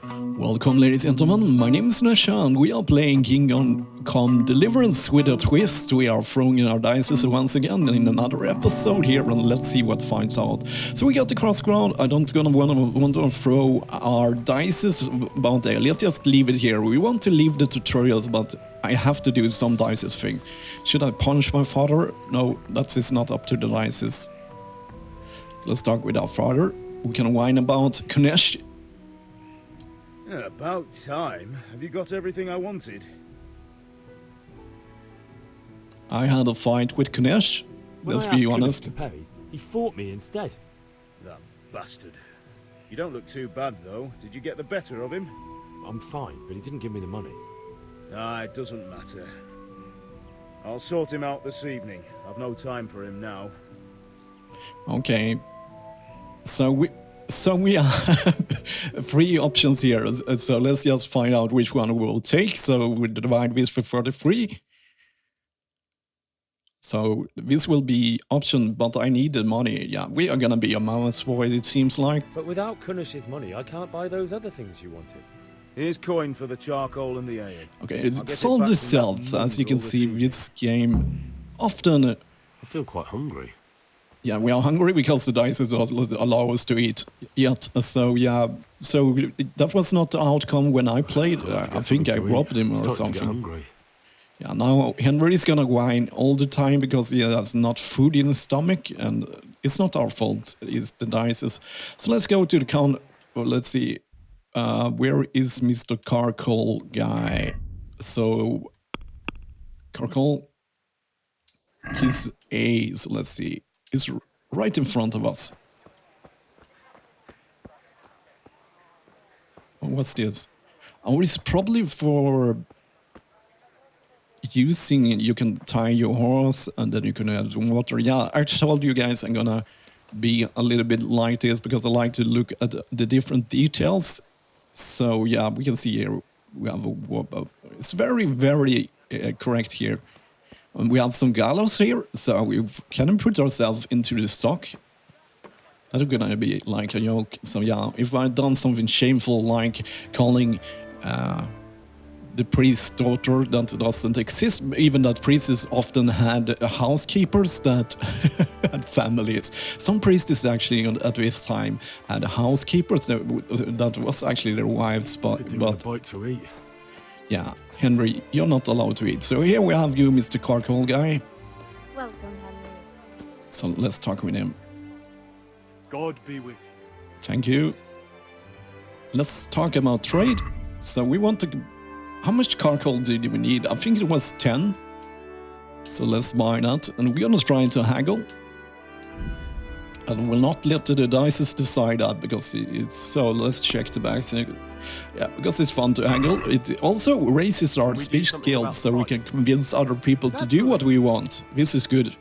Welcome, ladies and gentlemen, my name is Sunesha and we are playing Kingdom of Deliverance with a twist. We are throwing in our dice once again in another episode here, and let's see what finds out. So we got the cross ground. I don't gonna want to throw our dice about there. Let's just leave it here. We want to leave the tutorials, but I have to do some dice thing. Should I punish my father? No, that is not up to the dice. Let's start with our father. We can whine about Kunesh. About time. Have you got everything I wanted? I had a fight with Kunesh. Let's be honest. To pay, he fought me instead. That bastard. You don't look too bad, though. Did you get the better of him? I'm fine, but he didn't give me the money. Ah, it doesn't matter. I'll sort him out this evening. I've no time for him now. Okay. So we have three options here. So let's just find out which one we will take. So we divide this for 33. So this will be option, but I need the money. Yeah, we are gonna be a mouse boy, it seems like. But without Kunish's money, I can't buy those other things you wanted. Here's coin for the charcoal and the ale. Okay, it solved itself. As you can see, this game often... I feel quite hungry. Yeah, we are hungry because the dice doesn't allow us to eat yet. So yeah, so that was not the outcome when I played. I think I robbed him or something. Yeah, now Henry is gonna whine all the time because he has not food in his stomach, and it's not our fault. It's the dice. So let's go to the count. Well, let's see. Where is Mr. Carcoal guy? So Carcoal, he's A. So let's see. Is right in front of us. Oh, what's this? Oh, it's probably for using, you can tie your horse and then you can add water. Yeah, I told you guys I'm gonna be a little bit like this because I like to look at the different details. So yeah, we can see here we have it's very, very correct here. And we have some gallows here, so we can put ourselves into the stock. That's gonna be like a joke. So yeah, if I'd done something shameful like calling the priest's daughter that doesn't exist, even that priests often had housekeepers that had families. Some priests actually at this time had housekeepers that was actually their wives, but a bite to eat. Yeah, Henry, you're not allowed to eat. So here we have you, Mr. Carcoal guy. Welcome, Henry. So let's talk with him. God be with you. Thank you. Let's talk about trade. So we want to... How much charcoal do we need? I think it was 10. So let's buy that. And we're gonna try to haggle. And we'll not let the dice decide that because it's... So let's check the backs. Yeah, because it's fun to haggle. It also raises our speech skills so we can convince other people to do what we want. This is good.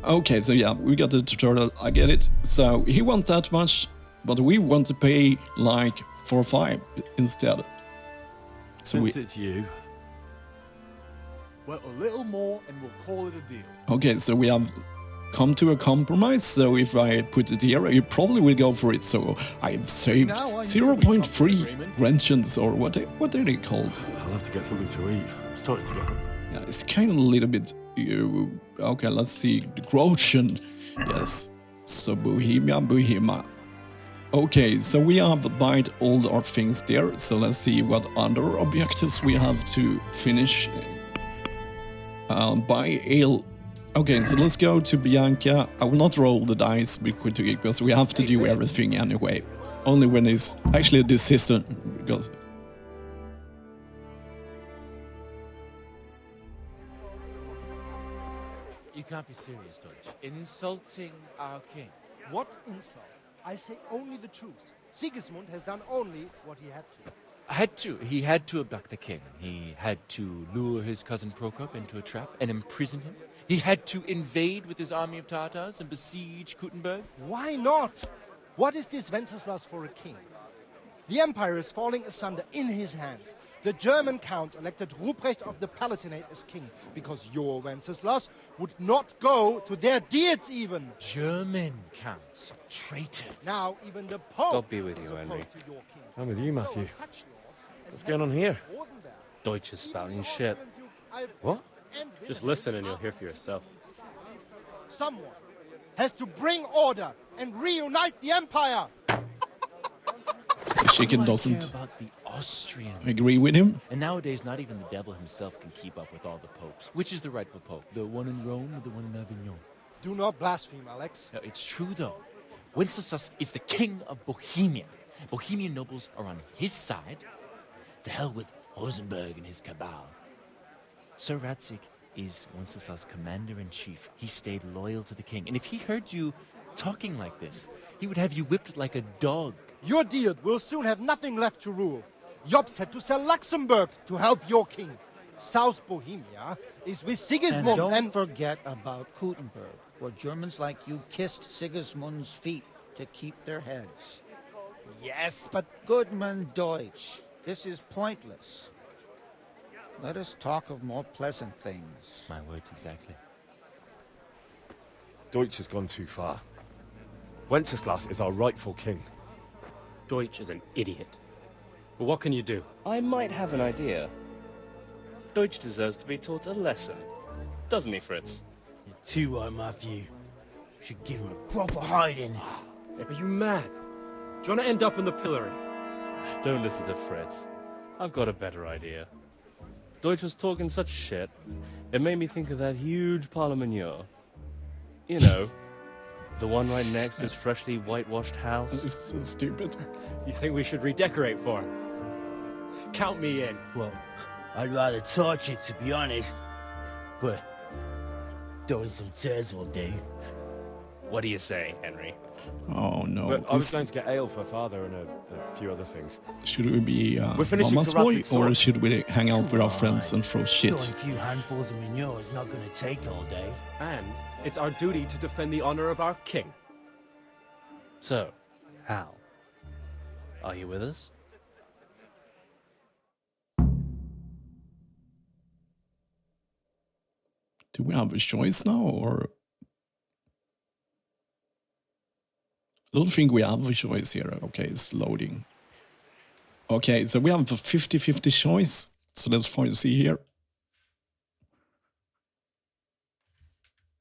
Okay, so yeah, we got the tutorial, I get it. So he wants that much, but we want to pay like 4-5 instead. So Since it's you. Well, a little more and we'll call it a deal. Okay, so we have come to a compromise. So if I put it here, you probably will go for it. So I've saved 0.3 wrenches, or what are they called? I'll have to get something to eat. I'm starting to get... Yeah, it's kind of a little bit... okay, let's see. The Groshen. Yes. So Bohemia. Okay, so we have bought all our things there. So let's see what other objectives we have to finish. Buy ale. Okay, so let's go to Bianca. I will not roll the dice because we have to do everything anyway. Only when it's actually a decision. Because... You can't be serious, Deutsch. Insulting our king. What insult? I say only the truth. Sigismund has done only what he had to. He had to abduct the king. He had to lure his cousin Prokop into a trap and imprison him. He had to invade with his army of Tatars and besiege Kuttenberg. Why not? What is this Wenceslaus for a king? The empire is falling asunder in his hands. The German counts elected Ruprecht of the Palatinate as king because your Wenceslaus would not go to their deeds even. German counts. Traitors. Now even the Pope God be with you, is opposed Henry. to your king. I'm with you, So Matthew. are such lords as What's going on here? Rosenberg. Deutsch is spouting shit. What? Just listen and you'll hear for yourself. Someone has to bring order and reunite the empire. The chicken Who do I doesn't care about the Austrians? agree with him. And nowadays, not even the devil himself can keep up with all the popes. Which is the rightful pope? The one in Rome or the one in Avignon? Do not blaspheme, Alex. No, it's true, though. Wenceslaus is the king of Bohemia. Bohemian nobles are on his side. To hell with Rosenberg and his cabal. Sir Radzig is Wenceslaus' commander-in-chief. He stayed loyal to the king. And if he heard you talking like this, he would have you whipped like a dog. Your deed will soon have nothing left to rule. Jobst had to sell Luxembourg to help your king. South Bohemia is with Sigismund And don't forget about Gutenberg, where Germans like you kissed Sigismund's feet to keep their heads. Yes, but Goodman Deutsch, this is pointless. Let us talk of more pleasant things. My words exactly. Deutsch has gone too far. Wenceslaus is our rightful king. Deutsch is an idiot. But what can you do? I might have an idea. Deutsch deserves to be taught a lesson. Doesn't he, Fritz? You're too right, Matthew. Should give him a proper hiding. Are you mad? Do you want to end up in the pillory? Don't listen to Fritz. I've got a better idea. Deutsch was talking such shit, it made me think of that huge parliament. You know, the one right next to his freshly whitewashed house. This is so stupid. You think we should redecorate for him? Count me in. Well, I'd rather torch it, to be honest. But throwing some tears will do. What do you say, Henry? Oh no. But I was going to get ale for father and a few other things. Should we be We're finishing Mama's to boy, Radzig's or sword. should we hang out with our friends and throw Throwing shit? a few handfuls of manure is not going to take all day. And it's our duty to defend the honor of our king. So, Hal, are you with us? Do we have a choice now, or? I don't think we have a choice here. Okay, it's loading. Okay, so we have a 50-50 choice. So let's see here.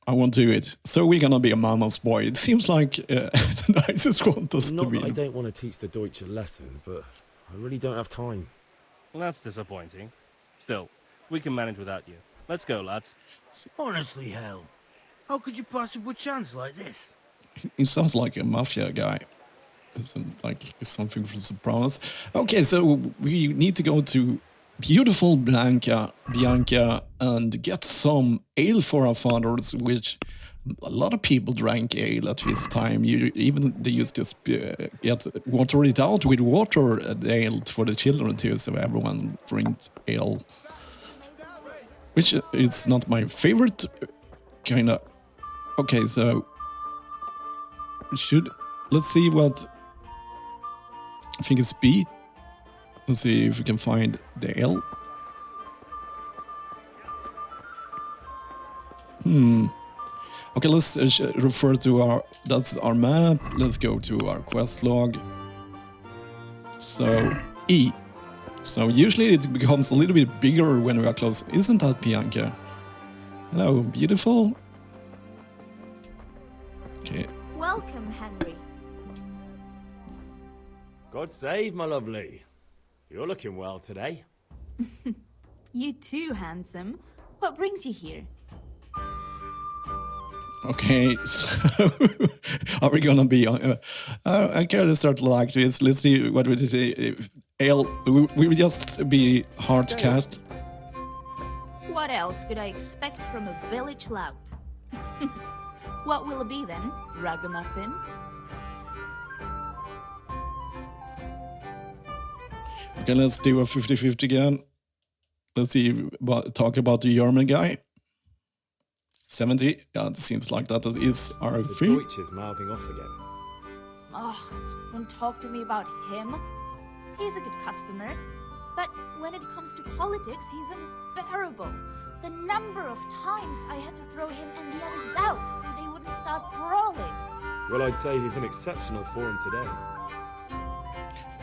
I won't do it. So we're gonna be a mama's boy. It seems like the nicest contest to Not be. that I don't want to teach the Deutsch a lesson, but I really don't have time. Well, that's disappointing. Still, we can manage without you. Let's go, lads. Honestly, hell. How could you possibly chance like this? He sounds like a mafia guy. Isn't like something from Sopranos. Okay, so we need to go to beautiful Bianca, and get some ale for our fathers, which a lot of people drank ale at this time. They used to get water it out with water ale for the children too, so everyone drinks ale. Which is not my favorite kind of. Okay, so let's see what I think it's B. Let's see if we can find the L. Okay, let's refer to that's our map. Let's go to our quest log. So, E. So usually it becomes a little bit bigger when we are close. Isn't that Bianca? Hello, beautiful. Okay. Welcome, Henry. God save, my lovely. You're looking well today. You too, handsome. What brings you here? Okay, so are we gonna be on? I kind of start to like this. Let's see what we say. Ale, we will just be hard to cat. What else could I expect from a village lout? What will it be then? Ragamuffin? Okay, let's do a 50-50 again. Let's see, talk about the German guy. 70, yeah, it seems like that is our The thing. Deutsch is mouthing off again. Oh, don't talk to me about him. He's a good customer. But when it comes to politics, he's unbearable. The number of times I had to throw him and the others out so they wouldn't start brawling. Well, I'd say he's in exceptional form today.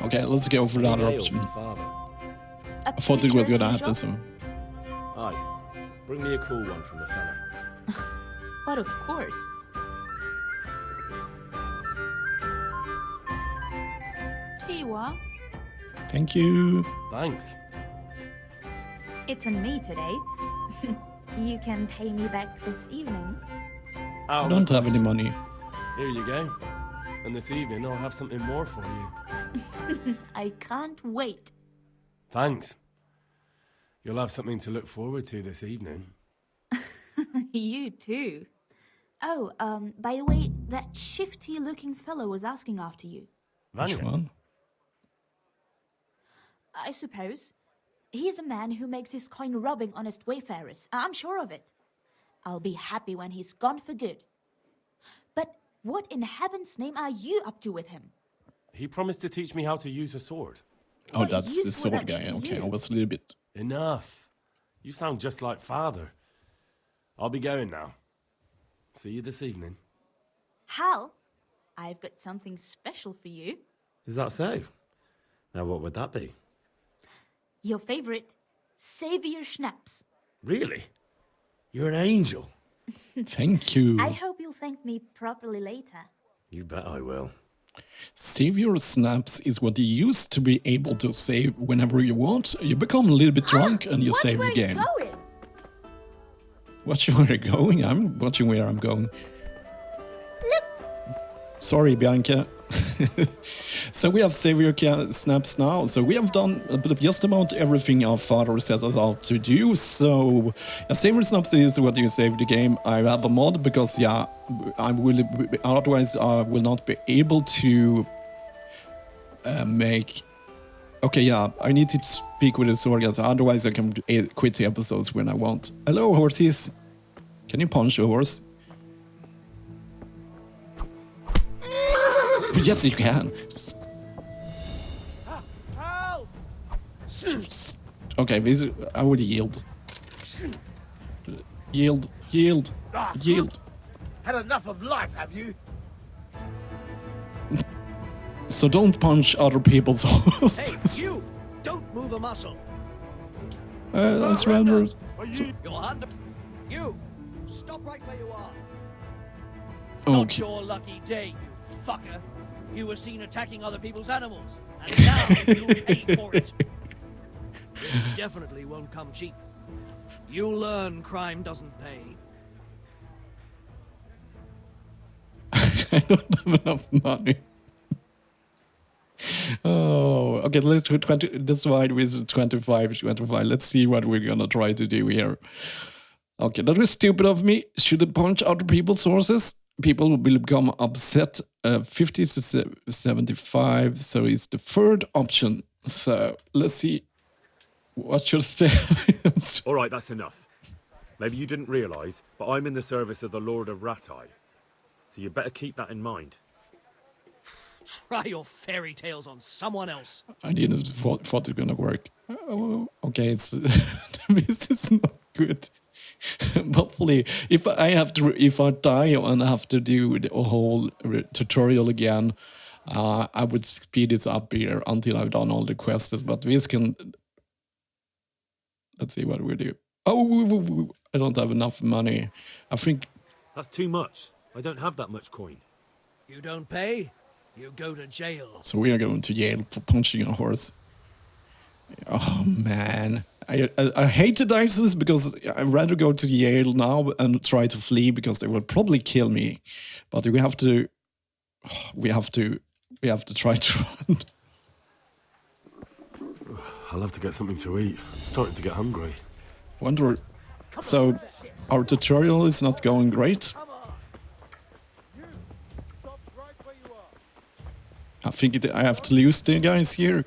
Okay, let's go for the other Hail option. from father. A I thought it was preacher gonna as happen, usual? so... Aye. Bring me a cool one from the cellar. But of course. Here you are. Thank you. Thanks. It's on me today. You can pay me back this evening. I don't have any money. Here you go. And this evening I'll have something more for you. I can't wait. Thanks. You'll have something to look forward to this evening. You too. Oh, by the way, that shifty-looking fellow was asking after you. Which Vanya? one? I suppose. He's a man who makes his coin robbing honest wayfarers. I'm sure of it. I'll be happy when he's gone for good. But what in heaven's name are you up to with him? He promised to teach me how to use a sword. Oh, What that's the use would sword that be guy. to Okay, you? I was a little bit... Enough. You sound just like father. I'll be going now. See you this evening. Hal, I've got something special for you. Is that so? Now, what would that be? Your favorite Savior Schnapps. Really? You're an angel. Thank you. I hope you'll thank me properly later. You bet I will. Savior snaps is what you used to be able to save whenever you want. You become a little bit drunk and you Watch save where the you're game. going. Watching where you're going? I'm watching where I'm going. Sorry, Bianca. So we have Savior snaps now. So we have done a bit of just about everything our father set us out to do. So Savior snaps is what you save the game. I have a mod because I will otherwise I will not be able to make. Okay, I need to speak with the sword guys. Otherwise I can quit the episodes when I want. Hello, horses. Can you punch a horse? Yes, you can. Okay, this I would yield. Yield. Had enough of life, have you? So don't punch other people's horses. Hey, you! Don't move a muscle. Surrender. You're under. You! Stop right where you are. Okay. Not your lucky day, you fucker. You were seen attacking other people's animals, and now you'll pay for it. This definitely won't come cheap. You'll learn crime doesn't pay. I don't have enough money. Oh, okay, let's do 20. This wide with 25. Let's see what we're gonna try to do here. Okay, that was stupid of me. Should I punch other people's horses? People will become upset. 50 to 75, so it's the third option. So let's see. What should I say? All right, that's enough. Maybe you didn't realise, but I'm in the service of the Lord of Radzig. So you better keep that in mind. Try your fairy tales on someone else. I didn't thought it was gonna work. Oh, okay, it's this is not good. Hopefully, if I die and have to do the whole tutorial again, I would speed it up here until I've done all the quests. But this can. Let's see what we do. Oh, I don't have enough money. I think that's too much. I don't have that much coin. You don't pay, you go to jail. So we are going to jail for punching a horse. Oh man, I hate the dices because I'd rather go to Yale now and try to flee because they will probably kill me. But we have to try to run. I'll have to get something to eat. I'm starting to get hungry. Wonder. So our tutorial is not going great. I think I have to lose the guys here.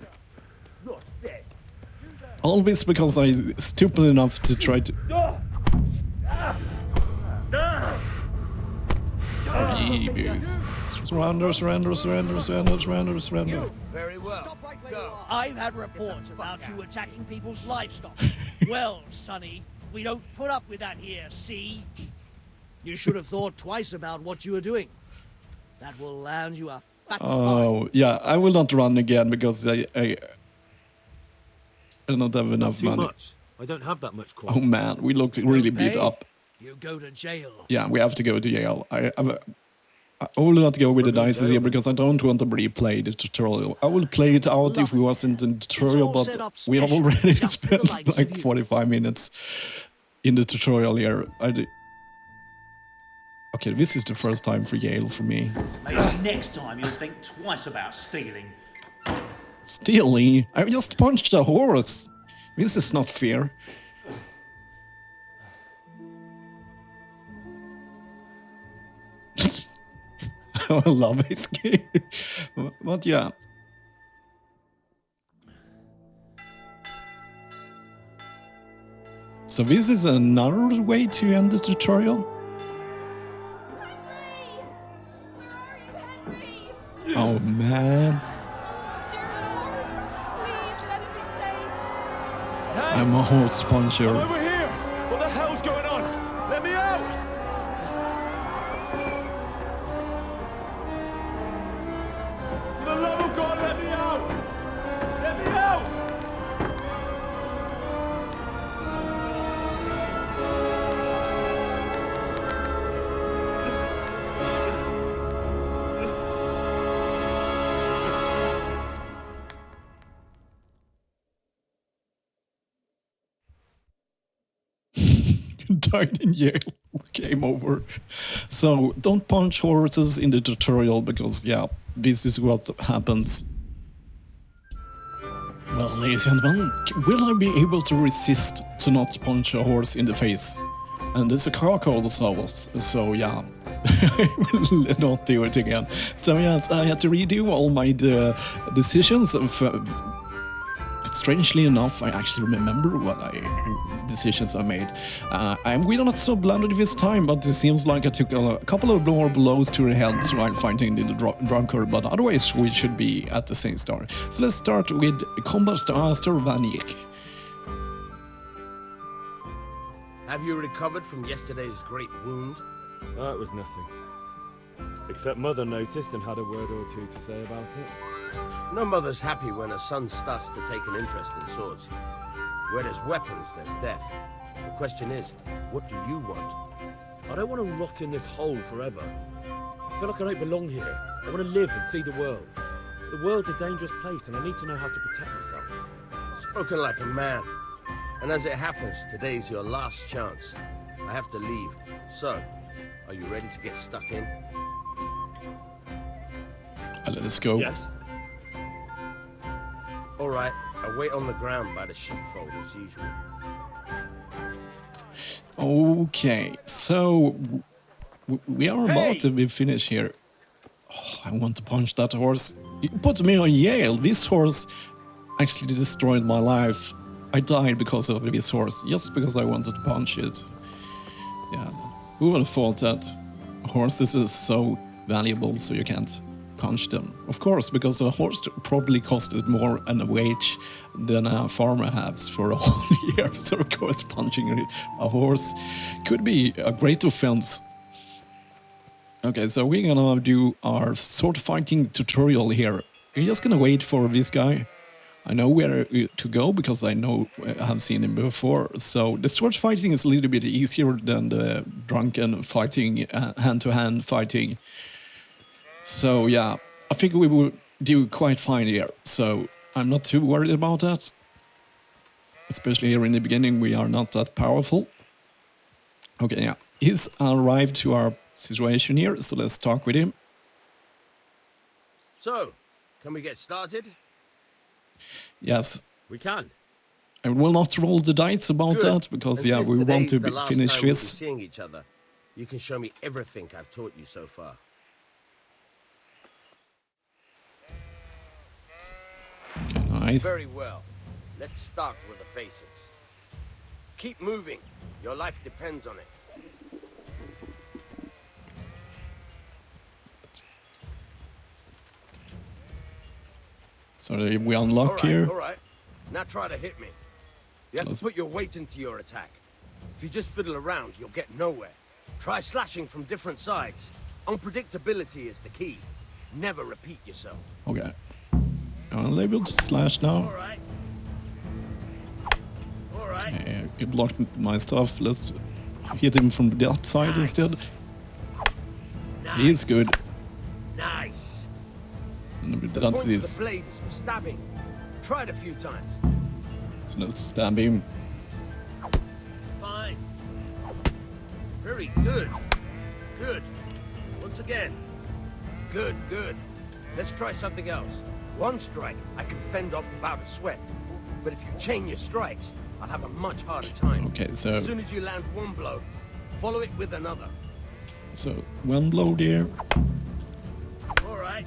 All this because I'm stupid enough to try to... Surrender. Very well. I've had reports about you attacking people's livestock. Well, Sonny, we don't put up with that here, see? You should have thought twice about what you were doing. That will land you a fat fine. Oh, yeah, I will not run again because I don't have enough Too money. much. I don't have that much coin. Oh man, we look really beat up. You go to jail. Yeah, we have to go to jail. I will not go with the dice here because I don't want to replay the tutorial. I will play it out if we wasn't in the tutorial, all set up but we special already just for the spent likes like of you. 45 minutes in the tutorial here. Okay, this is the first time for jail for me. Maybe next time you'll think twice about stealing. Stealing? I just punched a horse. This is not fair. I love this game. But yeah. So this is another way to end the tutorial? Oh man. I'm a horse puncher. Over here! What the hell's going on? Let me out! For the love of God, let me out! Let me out! Died in jail. Game over. So don't punch horses in the tutorial because yeah, this is what happens. Well, ladies and gentlemen, will I be able to resist to not punch a horse in the face? And it's a charcoal sauce, so yeah, I will not do it again. So yes, I had to redo all my decisions. Strangely enough, I actually remember what decisions I made. We're not so blunted this time, but it seems like I took a couple of more blows to the heads while fighting the drunken, but otherwise we should be at the same start. So let's start with Combat Master Vanik. Have you recovered from yesterday's great wound? That was nothing. Except Mother noticed and had a word or two to say about it. No mother's happy when her son starts to take an interest in swords. Where there's weapons, there's death. The question is, what do you want? I don't want to rot in this hole forever. I feel like I don't belong here. I want to live and see the world. The world's a dangerous place and I need to know how to protect myself. Spoken like a man. And as it happens, today's your last chance. I have to leave. So, are you ready to get stuck in? Let's go. Yes. All right, I'll wait on the ground by the sheepfold as usual. Okay, so we are about to be finished here. Oh, I want to punch that horse. It put me on jail. This horse actually destroyed my life. I died because of this horse, just because I wanted to punch it. Yeah, who would have thought that horses is so valuable so you can't punch them? Of course, because a horse probably costed more in a wage than a farmer has for a whole year. So of course punching a horse could be a great offense. Okay, so we're gonna do our sword fighting tutorial here. We're just gonna wait for this guy. I know where to go because I know I have seen him before. So the sword fighting is a little bit easier than the drunken fighting, hand-to-hand fighting. So yeah, I think we will do quite fine here. So I'm not too worried about that. Especially here in the beginning, we are not that powerful. Okay, yeah, he's arrived to our situation here, so let's talk with him. So, can we get started? Yes. We can. I will not roll the dice about Good. that because And yeah, since we want today's to the last finish time we'll be this. seeing each other, you can show me everything I've taught you so far. Okay, nice. Very well. Let's start with the basics. Keep moving. Your life depends on it. So we unlock here. All right. Now try to hit me. You have to put your weight into your attack. If you just fiddle around, you'll get nowhere. Try slashing from different sides. Unpredictability is the key. Never repeat yourself. Okay. I'm able to slash now. All right. He blocked my stuff. Let's hit him from that side instead. Nice. He's good. Nice. And we The done point of this. the blade is for stabbing. Try it a few times. So let's stab him. Fine. Very good. Good. Once again. Good, good. Let's try something else. One strike, I can fend off without a sweat. But if you chain your strikes, I'll have a much harder time. Okay, so As soon as you land one blow, follow it with another. so one blow there. All right.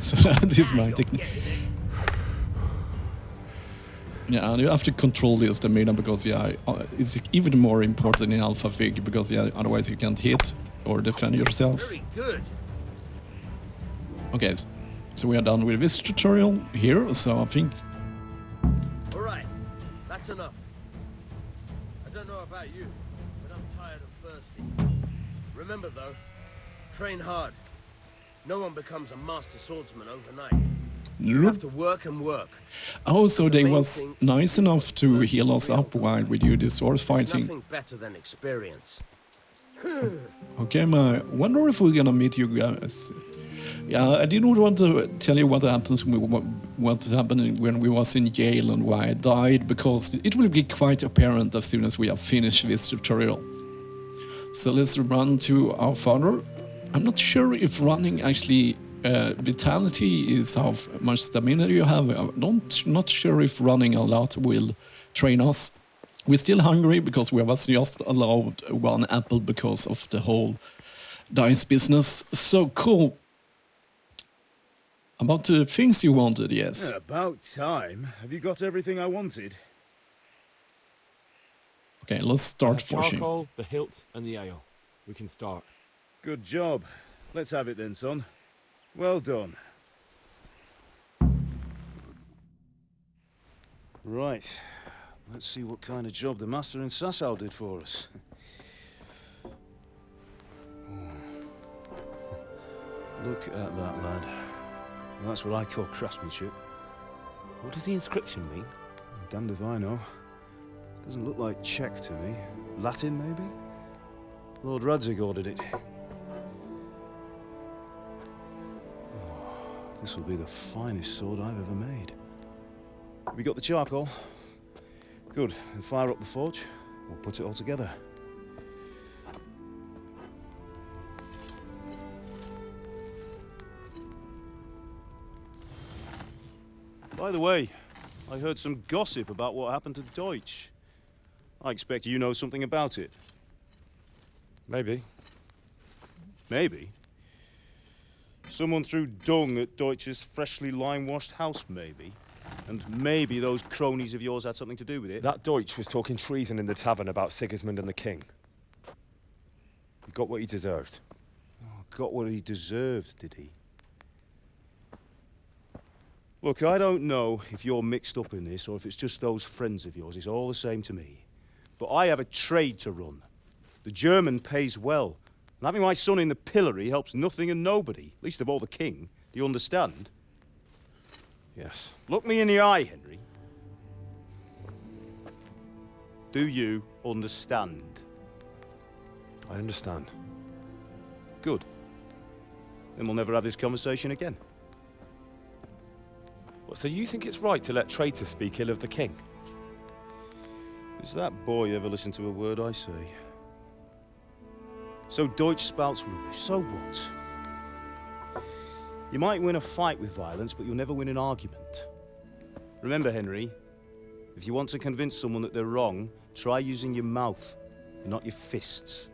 So that is my technique. Yeah, and you have to control the stamina because it's even more important in Alpha Fig because otherwise you can't hit or defend yourself. Very good. Okay, so we are done with this tutorial here. So I think All right. That's enough. I don't know about you, but I'm tired and thirsty. Remember though, train hard. No one becomes a master swordsman overnight. You have to work and work. oh, so they was nice enough to heal us up while we do this sword There's fighting. nothing better than experience. Okay, I wonder if we're gonna meet you guys. Yeah, I didn't want to tell you what happened when we was in jail and why I died, because it will be quite apparent as soon as we have finished this tutorial. So let's run to our father. I'm not sure if running actually vitality is how much stamina you have. I'm not sure if running a lot will train us. We're still hungry because we was just allowed one apple because of the whole dice business. So cool. About the things you wanted, yes. Yeah, about time. Have you got everything I wanted? Okay, let's start forging. Charcoal, the hilt, and the ale. We can start. Good job. Let's have it then, son. Well done. Right. Let's see what kind of job the master in Sasau did for us. Look at that, lad. That's what I call craftsmanship. What does the inscription mean? Damned if I know. Doesn't look like Czech to me. Latin, maybe? Lord Radzig ordered it. This will be the finest sword I've ever made. We got the charcoal? Good. Then fire up the forge. We'll put it all together. By the way, I heard some gossip about what happened to Deutsch. I expect you know something about it. Maybe. Maybe? Someone threw dung at Deutsch's freshly lime-washed house, maybe? And maybe those cronies of yours had something to do with it? That Deutsch was talking treason in the tavern about Sigismund and the king. He got what he deserved. Oh, got what he deserved, did he? Look, I don't know if you're mixed up in this or if it's just those friends of yours. It's all the same to me. But I have a trade to run. The German pays well. And having my son in the pillory helps nothing and nobody, least of all the king. Do you understand? Yes. Look me in the eye, Henry. Do you understand? I understand. Good. Then we'll never have this conversation again. What, so you think it's right to let traitors speak ill of the king? Does that boy ever listen to a word I say? So Deutsch spouts rubbish, so what? You might win a fight with violence, but you'll never win an argument. Remember, Henry, if you want to convince someone that they're wrong, try using your mouth, and not your fists.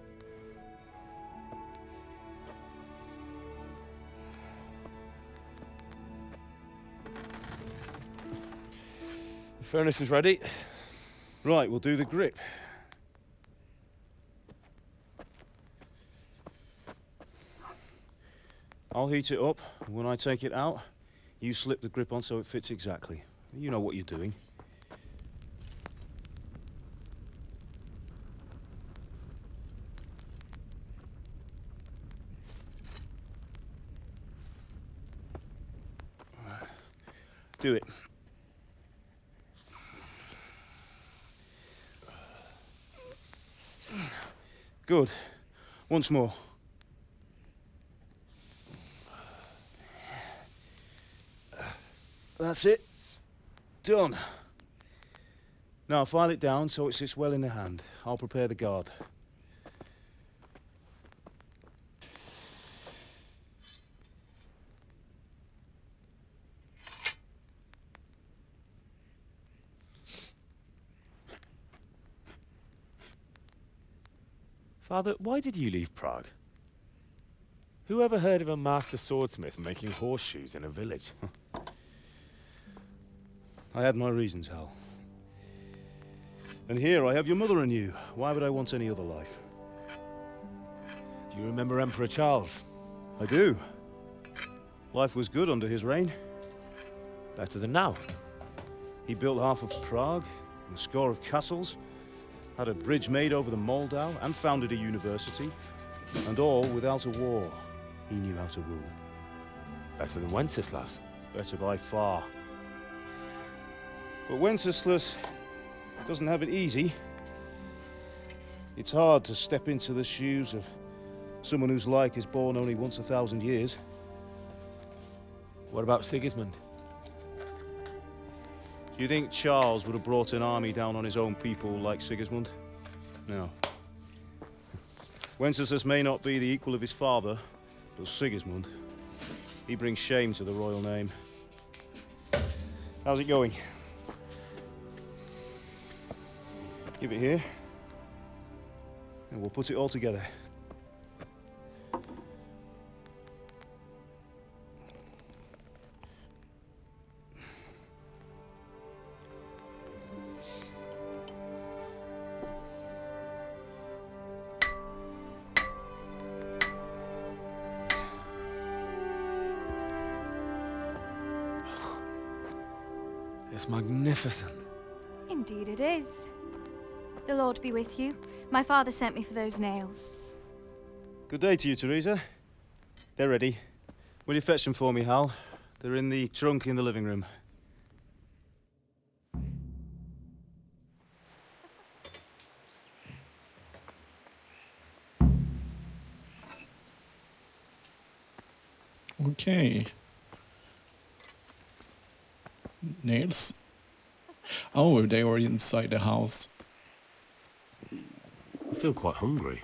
The furnace is ready. Right, we'll do the grip. I'll heat it up, and when I take it out, you slip the grip on so it fits exactly. You know what you're doing. Do it. Good. Once more. That's it. Done. Now file it down so it sits well in the hand. I'll prepare the guard. Father, why did you leave Prague? Who ever heard of a master swordsmith making horseshoes in a village? I had my reasons, Hal. And here I have your mother and you. Why would I want any other life? Do you remember Emperor Charles? I do. Life was good under his reign. Better than now. He built half of Prague, and a score of castles, had a bridge made over the Moldau, and founded a university, and all without a war. He knew how to rule. Better than Wenceslaus? Better by far. But Wenceslaus doesn't have it easy. It's hard to step into the shoes of someone whose like is born only once 1,000 years. What about Sigismund? Do you think Charles would have brought an army down on his own people like Sigismund? No. Wenceslaus may not be the equal of his father, but Sigismund, he brings shame to the royal name. How's it going? Give it here, and we'll put it all together. It's magnificent. Indeed it is. The Lord be with you. My father sent me for those nails. Good day to you, Teresa. They're ready. Will you fetch them for me, Hal? They're in the trunk in the living room. Okay. Nails. Oh, they were inside the house. I feel quite hungry.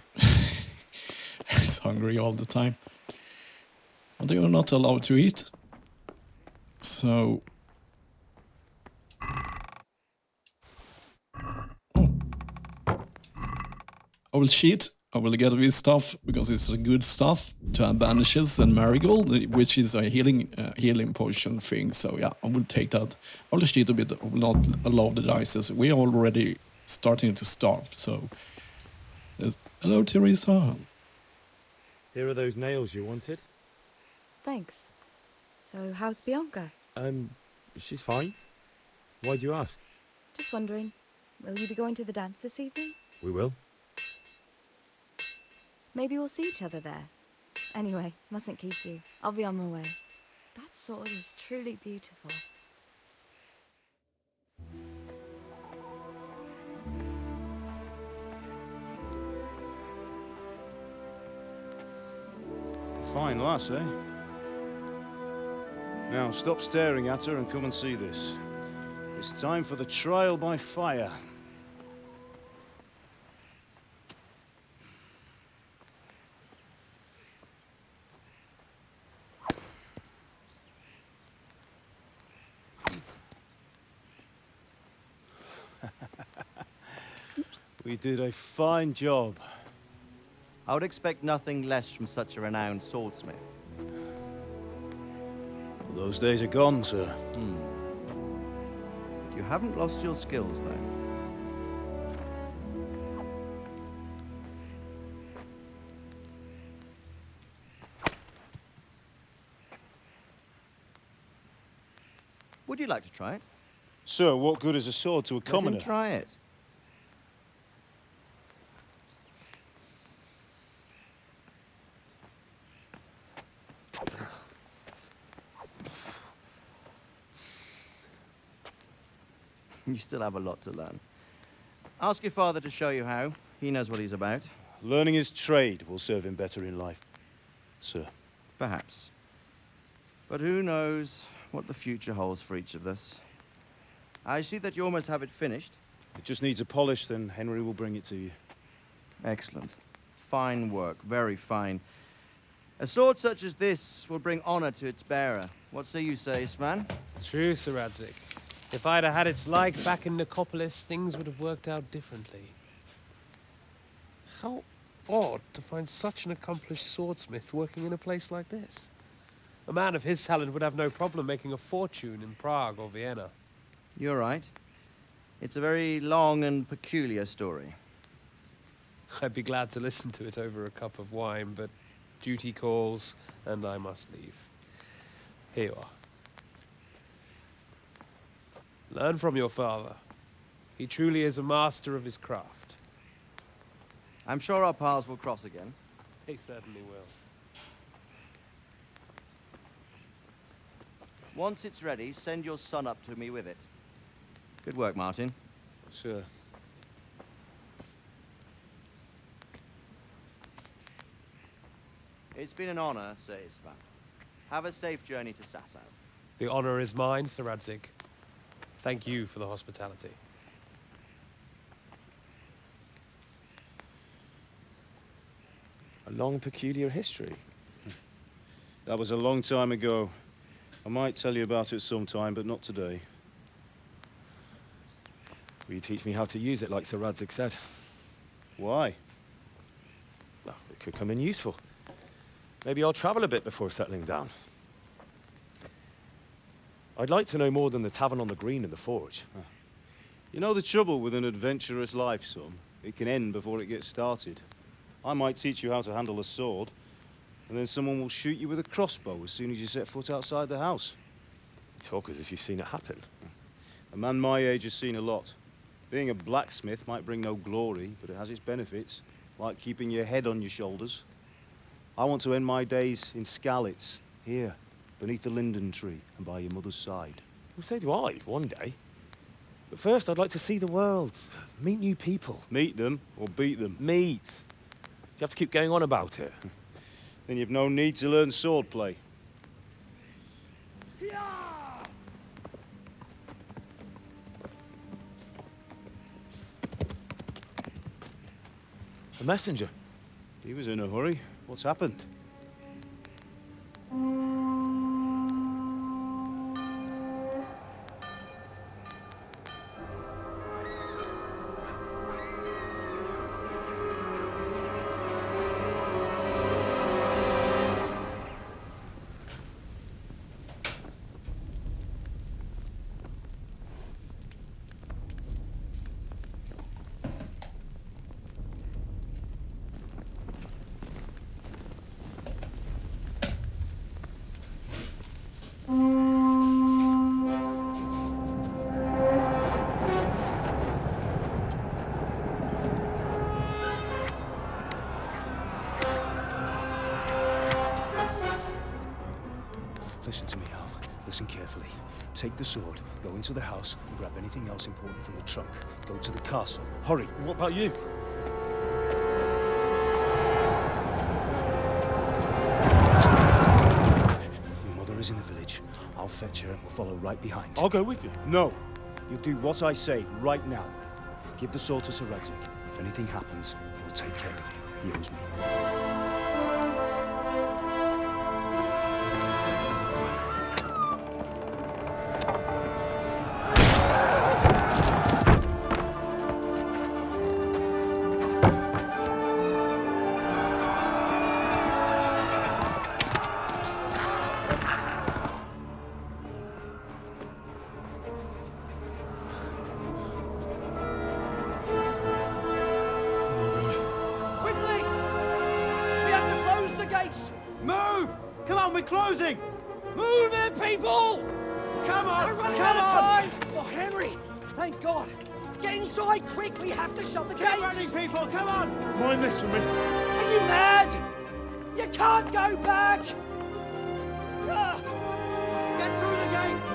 It's hungry all the time. But they are not allowed to eat. So... Oh. I will cheat. I will get this stuff because it's a good stuff to have bandages and marigold, which is a healing potion thing. So yeah, I will take that. I will cheat a bit. I will not allow the dices. We are already starting to starve. So hello, Teresa. Here are those nails you wanted. Thanks. So how's Bianca? She's fine. Why do you ask? Just wondering, will you be going to the dance this evening? We will. Maybe we'll see each other there. Anyway, mustn't keep you. I'll be on my way. That sword is truly beautiful. Fine lass, eh? Now, stop staring at her and come and see this. It's time for the trial by fire. We did a fine job. I would expect nothing less from such a renowned swordsmith. Well, those days are gone, sir. You haven't lost your skills, though. Would you like to try it? Sir, what good is a sword to a commoner? Let him try it. You still have a lot to learn. Ask your father to show you how. He knows what he's about. Learning his trade will serve him better in life, sir. Perhaps. But who knows what the future holds for each of us. I see that you almost have it finished. It just needs a polish, then Henry will bring it to you. Excellent. Fine work, very fine. A sword such as this will bring honor to its bearer. What say you, Svan? True, Sir Radzig. If I'd have had its like back in Nicopolis, things would have worked out differently. How odd to find such an accomplished swordsmith working in a place like this. A man of his talent would have no problem making a fortune in Prague or Vienna. You're right. It's a very long and peculiar story. I'd be glad to listen to it over a cup of wine, but duty calls, and I must leave. Here you are. Learn from your father. He truly is a master of his craft. I'm sure our paths will cross again. He certainly will. Once it's ready, send your son up to me with it. Good work, Martin. Sir. It's been an honor, Sir Isvan. Have a safe journey to Sasau. The honor is mine, Sir Radzig. Thank you for the hospitality. A long, peculiar history. That was a long time ago. I might tell you about it sometime, but not today. Will you teach me how to use it, like Sir Radzig said? Why? Well, it could come in useful. Maybe I'll travel a bit before settling down. I'd like to know more than the tavern on the green and the forge. You know the trouble with an adventurous life, son? It can end before it gets started. I might teach you how to handle a sword, and then someone will shoot you with a crossbow as soon as you set foot outside the house. You talk as if you've seen it happen. A man my age has seen a lot. Being a blacksmith might bring no glory, but it has its benefits, like keeping your head on your shoulders. I want to end my days in Skalitz, here, beneath the linden tree and by your mother's side. Well, so do I, one day. But first, I'd like to see the world, meet new people. Meet them or beat them? Meet. You have to keep going on about it. Then you've no need to learn swordplay. A messenger. He was in a hurry. What's happened? Listen to me, Al. Listen carefully. Take the sword, go into the house, and grab anything else important from the trunk. Go to the castle. Hurry. What about you? Your mother is in the village. I'll fetch her and we'll follow right behind. I'll go with you. No. You'll do what I say right now. Give the sword to Sir Radzig. If anything happens, he'll take care of you. He owes me. Move it, people! Come on! We're running out of time! Oh, Henry! Thank God! Get inside quick! We have to shut the gates! Get running, people! Come on! Mind this for me. Are you mad? You can't go back! Get through the gates!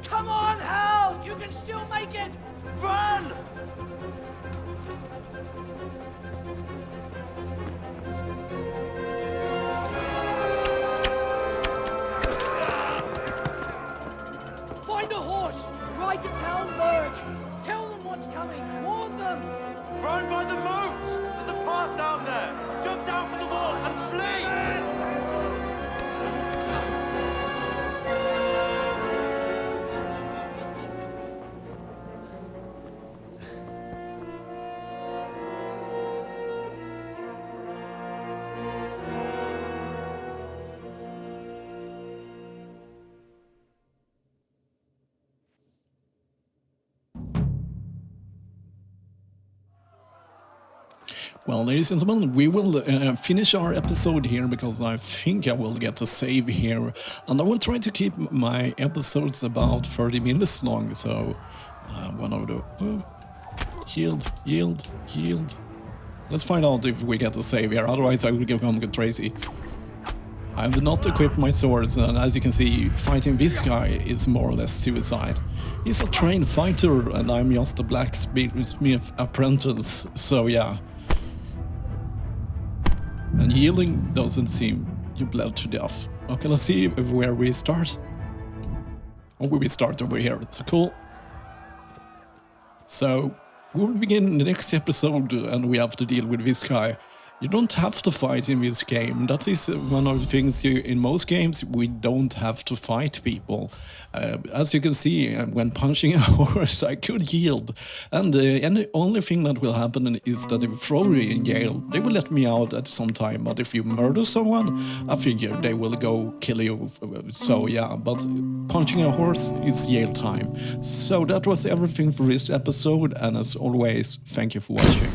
Come on, Hal! You can still make it! Run! Find a horse! Ride to Talmberg! Tell them what's coming! Warn them! Run by the moat! There's a path down there! Jump down from the wall and flee! Well, ladies and gentlemen, we will finish our episode here because I think I will get a save here. And I will try to keep my episodes about 30 minutes long, so one of the... yield. Let's find out if we get a save here, otherwise I will become crazy. I have not equipped my swords, and as you can see, fighting this guy is more or less suicide. He's a trained fighter, and I'm just a blacksmith apprentice, so yeah. And healing doesn't seem you bled to death. Okay, let's see where we start. Or we start over here, so cool. So, we'll begin the next episode and we have to deal with this guy. You don't have to fight in this game. That is one of the things in most games, we don't have to fight people. As you can see, when punching a horse, I could yield. And the only thing that will happen is that if you throw me in jail, they will let me out at some time. But if you murder someone, I figure they will go kill you. So yeah, but punching a horse is jail time. So that was everything for this episode. And as always, thank you for watching.